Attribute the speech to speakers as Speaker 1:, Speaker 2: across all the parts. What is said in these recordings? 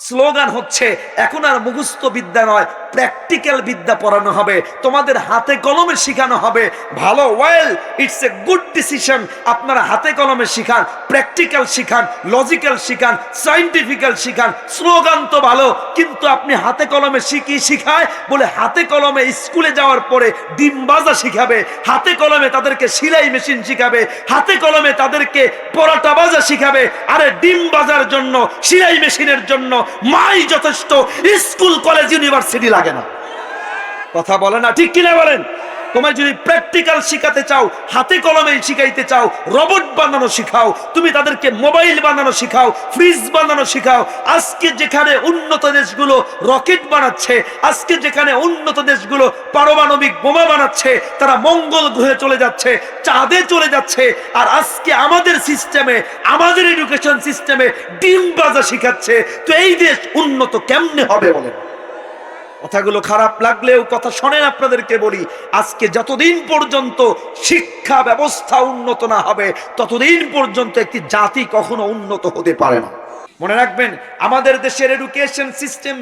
Speaker 1: Slogan হচ্ছে এখন আর মুখস্থ বিদ্যা নয়, প্র্যাকটিক্যাল বিদ্যা পড়ানো হবে, তোমাদের হাতে কলমে শেখানো হবে। ভালো, well, it's a good decision. আপনারা হাতে কলমে শিখান, প্র্যাকটিক্যাল শিখান, লজিক্যাল শিখান, সায়েন্টিফিক্যাল শিখান, স্লোগান তো ভালো, কিন্তু আপনি হাতে কলমে শিখায় বলে হাতে কলমে স্কুলে যাওয়ার পরে ডিম ভাজা শিখাবে, হাতে কলমে তাদেরকে সেলাই মেশিন শিখাবে, হাতে কলমে তাদেরকে পরোটা ভাজা শিখাবে। আরে ডিম ভাজার জন্য, সেলাই মেশিনের জন্য মাই যথেষ্ট, স্কুল কলেজ ইউনিভার্সিটি লাগে না। কথা বলে না, ঠিক কিনা বলেন? তোমায় যদি প্র্যাকটিক্যাল শিখাতে চাও, হাতে কলমে শিখাইতে চাও, রোবট বানানো শিখাও, তুমি তাদেরকে মোবাইল বানানো শিখাও, ফ্রিজ বানানো শিখাও। আজকে যেখানে উন্নত দেশগুলো রকেট বানাচ্ছে, আজকে যেখানে উন্নত দেশগুলো পারমাণবিক বোমা বানাচ্ছে, তারা মঙ্গল গ্রহে চলে যাচ্ছে, চাঁদে চলে যাচ্ছে, আর আজকে আমাদের সিস্টেমে, আমাদের এডুকেশন সিস্টেমে ডিম ভাজা শিখাচ্ছে, তো এই দেশ উন্নত কেমনে হবে বলেন? কথাগুলো খারাপ লাগলেও কথা শোনেন, আপনাদেরকে বলি, আজকে যতদিন পর্যন্ত শিক্ষা ব্যবস্থা উন্নত না হবে ততদিন পর্যন্ত একটি জাতি কখনো উন্নত হতে পারে না। মনে রাখবেন, আমাদের দেশের এডুকেশন সিস্টেম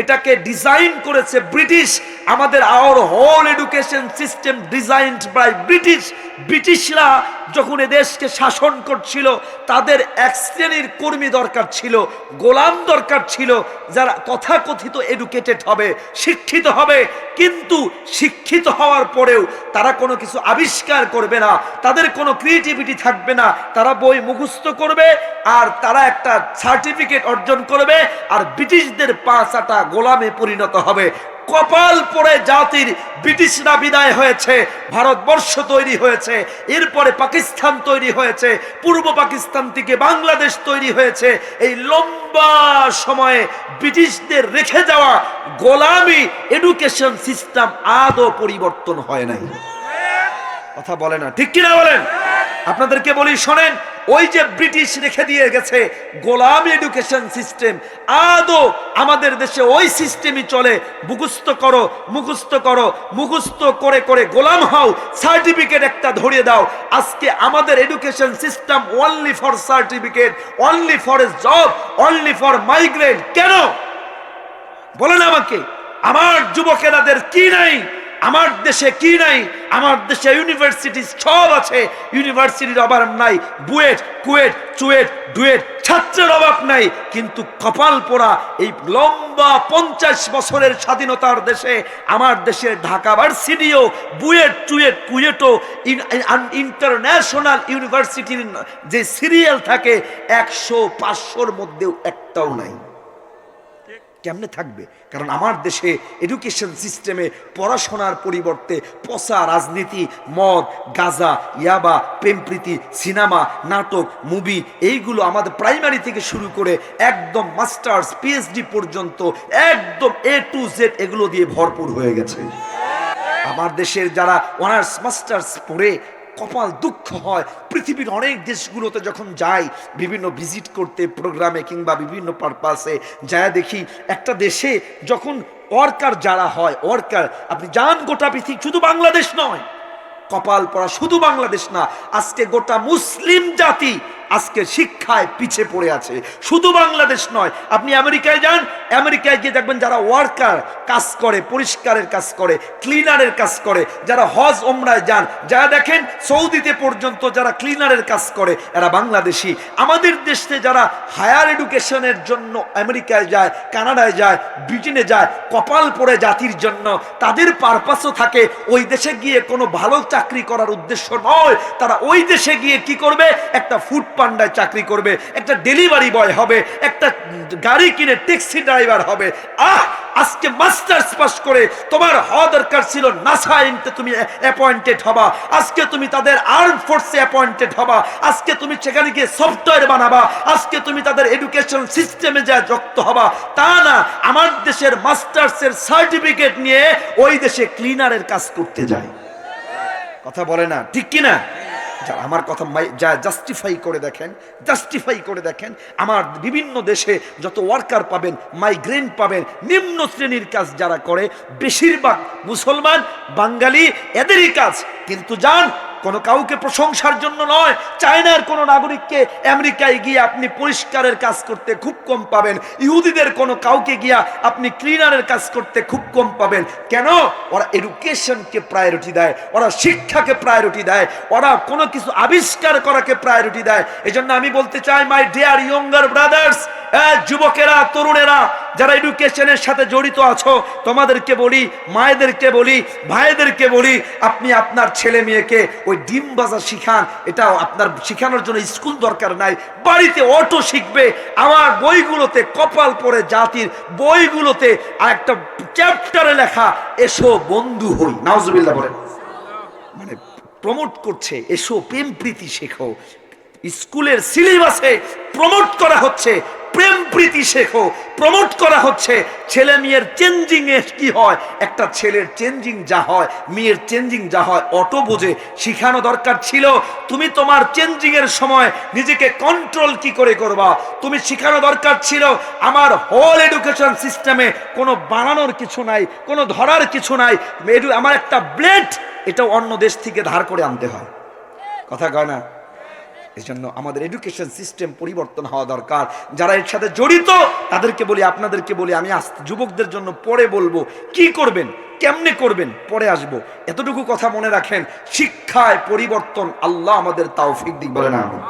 Speaker 1: এটাকে ডিজাইন করেছে ব্রিটিশ। আমাদের our whole education system designed by British. ব্রিটিশরা যখন এ দেশকে শাসন করছিল, তাদের এক শ্রেণীর কর্মী দরকার ছিল, গোলাম দরকার ছিল, যারা তথাকথিত এডুকেটেড হবে, শিক্ষিত হবে, কিন্তু শিক্ষিত হওয়ার পরেও তারা কোনো কিছু আবিষ্কার করবে না, তাদের কোনো ক্রিয়েটিভিটি থাকবে না, তারা বই মুখস্থ করবে আর তারা একটা সার্টিফিকেট অর্জন করবে, আর ব্রিটিশদের পাঁচাটা গোলামে পরিণত হবে। কপাল পড়ে জাতির ব্রিটিশরা বিদায় হয়েছে, ভারতবর্ষ তৈরি হয়েছে, এরপরে পাকিস্তান তৈরি হয়েছে, পূর্ব পাকিস্তান থেকে বাংলাদেশ তৈরি হয়েছে। এই লম্বা সময়ে ব্রিটিশদের রেখে যাওয়া গোলামি এডুকেশন সিস্টেম আদৌ পরিবর্তন হয় নাই। কথা বলে না, ঠিক কিনা বলেন? আপনাদেরকে বলি শোনেন, ওই যে ব্রিটিশ রেখে দিয়ে গেছে গোলাম এডুকেশন সিস্টেম, আদৌ আমাদের দেশে ওই সিস্টেমই চলে। মুখস্থ করো, মুখস্থ করো, মুখস্থ করে করে গোলাম হও, সার্টিফিকেট একটা ধরিয়ে দাও। আজকে আমাদের education system only for certificate, only for a job, only for migrant. কেন বলেন আমাকে? আমার যুবকেরাদের কি নাই? আমার দেশে কি নাই? আমার দেশে ইউনিভার্সিটি সব আছে, ইউনিভার্সিটির অভাব নাই, বুয়েট, কুয়েট, চুয়েট, ডুয়েট, ছাত্রের অভাব নাই, কিন্তু কপাল পোড়া এই লম্বা 50 বছরের স্বাধীনতার দেশে আমার দেশের ঢাকা ভার্সিটিও বুয়েট, চুয়েট, কুয়েটও ইন্টারন্যাশনাল ইউনিভার্সিটির যে সিরিয়াল থাকে 100-500-র মধ্যেও একটাও নাই। কেমনে থাকবে? কারণ আমার দেশে এডুকেশন সিস্টেমে পড়াশোনার পরিবর্তে পচা রাজনীতি, মদ, গাঁজা, ইয়াবা, প্রেমপ্রীতি, সিনেমা, নাটক, মুভি, এইগুলো আমাদের প্রাইমারি থেকে শুরু করে একদম মাস্টার্স, পিএইচডি পর্যন্ত একদম A to Z এগুলো দিয়ে ভরপুর হয়ে গেছে। আমার দেশের যারা অনার্স মাস্টার্স পড়ে কপাল দুঃখ হয়, পৃথিবীর অনেক দেশগুলোতে যখন যাই বিভিন্ন ভিজিট করতে, প্রোগ্রামে কিংবা বিভিন্ন পারপাসে যায়, দেখি একটা দেশে যখন ওয়ার্কার যারা হয়, ওয়ার্কার, আপনি যান গোটা পৃথিবী, শুধু বাংলাদেশ নয়, কপাল পড়া শুধু বাংলাদেশ না, আজকে গোটা মুসলিম জাতি আজকে শিক্ষায় পিছে পড়ে আছে। শুধু বাংলাদেশ নয়, আপনি আমেরিকায় যান, আমেরিকায় গিয়ে দেখবেন যারা ওয়ার্কার কাজ করে, পরিষ্কারের কাজ করে, ক্লিনারের কাজ করে, যারা হজ ওমরায় যান, যারা দেখেন সৌদিতে পর্যন্ত যারা ক্লিনারের কাজ করে এরা বাংলাদেশি। আমাদের দেশে যারা হায়ার এডুকেশনের জন্য আমেরিকায় যায়, কানাডায় যায়, ব্রিটেনে যায়, কপাল পড়ে জাতির জন্য, তাদের পারপাসও থাকে ওই দেশে গিয়ে কোনো ভালো চাকরি করার উদ্দেশ্য নয়, তারা ওই দেশে গিয়ে কি করবে? একটা ফুড পান্ডায় চাকরি করবে, একটা ডেলিভারি বয় হবে, একটা গাড়ি কিনে ট্যাক্সি ড্রাইভার হবে। আজকে মাস্টার্স পাস করে তোমার হওয়া দরকার ছিল নাসা, তুমি অ্যাপয়েন্টেড হবা, আজকে তুমি তাদের আর্ম ফোর্সে অ্যাপয়েন্টেড হবা, আজকে তুমি সেখানে গিয়ে সফটওয়্যার বানাবা, আজকে তুমি তাদের এডুকেশন সিস্টেমে যা যুক্ত হবা। তা না, আমার দেশের মাস্টার্সের সার্টিফিকেট নিয়ে ওই দেশে ক্লিনারের কাজ করতে যায়। কথা বলে না, ঠিক কিনা? আমার কথা যা জাস্টিফাই করে দেখেন, জাস্টিফাই করে দেখেন, আমার বিভিন্ন দেশে যত ওয়ার্কার পাবেন, মাইগ্রেন্ট পাবেন, নিম্ন শ্রেণীর কাজ যারা করে বেশিরভাগ মুসলমান, বাঙালি, এদেরই কাজ। কিন্তু যান কোনো কাউকে প্রশংসার জন্য নয়। চায়নার কোনো নাগরিককে আমেরিকায় গিয়ে আপনি পরিষ্কারের কাজ করতে খুব কম পাবেন। ইহুদিদের কোনো কাউকে গিয়া আপনি ক্লিনারের কাজ করতে খুব কম পাবেন। কেন? ওরা এডুকেশনকে প্রায়োরিটি দেয়, ওরা শিক্ষাকে প্রায়োরিটি দেয়, ওরা কোনো কিছু আবিষ্কার করাকে প্রায়োরিটি দেয়। এজন্য আমি বলতে চাই, মাই ডিয়ার ইয়ঙ্গার ব্রাদার্স, যুবকেরা, তরুণেরা যারা এডুকেশনের সাথে জড়িত আছো, তোমাদেরকে বলি, মায়েদেরকে বলি, ভাইদেরকে বলি, আপনি আপনার ছেলে মেয়েকে ওই ডিম ভাজা শিখান। এটা আপনার শিখানোর জন্য স্কুল দরকার নাই, বাড়িতে অটো শিখবে। আমার বইগুলোতে, কপাল পরে জাতির বইগুলোতে একটা চ্যাপ্টারে লেখা, এসো বন্ধু হই। নাউজুবিল্লাহ বলেন। মানে প্রমোট করছে, এসো প্রেম প্রীতি শেখো। স্কুলের সিলেবাসে প্রমোট করা হচ্ছে প্রেম প্রীতি শেখো, প্রমোট করা হচ্ছে ছেলে মেয়ের চেঞ্জিং এ কি হয়। একটা ছেলের চেঞ্জিং যা হয়, মেয়ের চেঞ্জিং যা হয়, অটো বোঝে। শিখানো দরকার ছিল তুমি তোমার চেঞ্জিং এর সময় নিজেকে কন্ট্রোল কি করে করবা। তুমি শিখানো দরকার ছিল আমার হোল এডুকেশন সিস্টেমে কোনো বানানোর কিছু নাই, কোনো ধরার কিছু নাই। আমার একটা ব্লেড, এটাও অন্য দেশ থেকে ধার করে আনতে হয়। কথা কয় না? এই জন্য আমাদের এডুকেশন সিস্টেম পরিবর্তন হওয়া দরকার। যারা এর সাথে জড়িত তাদেরকে বলি, আপনাদেরকে বলি, আমি যুবকদের জন্য পরে বলবো কি করবেন, কেমনে করবেন, পরে আসবো। এতটুকু কথা মনে রাখেন, শিক্ষায় পরিবর্তন আল্লাহ আমাদের তৌফিক দিক, বলেন আমিন।